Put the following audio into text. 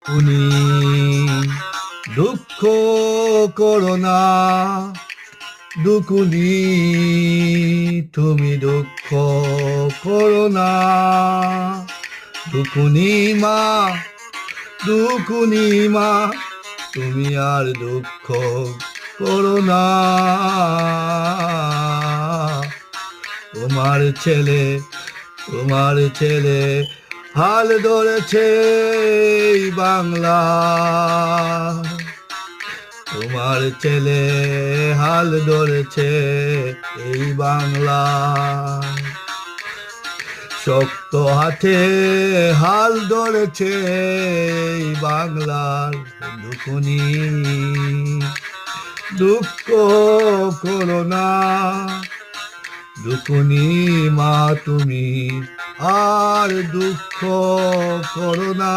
উনি দুঃখ করো না, দুকুনি তুমি দুঃখ করো না, দুকুনি মা, দুকুনি মা, তুমি আর দুঃখ করো না। তোমার ছেলে, তোমার ছেলে হাল ধরেছে এই বাংলা, তোমার ছেলে হাল ধরেছে এই বাংলা। শক্ত হাতে হাল ধরেছে এই বাংলার, দুকুনি দুঃখ করো না, দুকুনি মা তুমি আর দুঃখ করো না।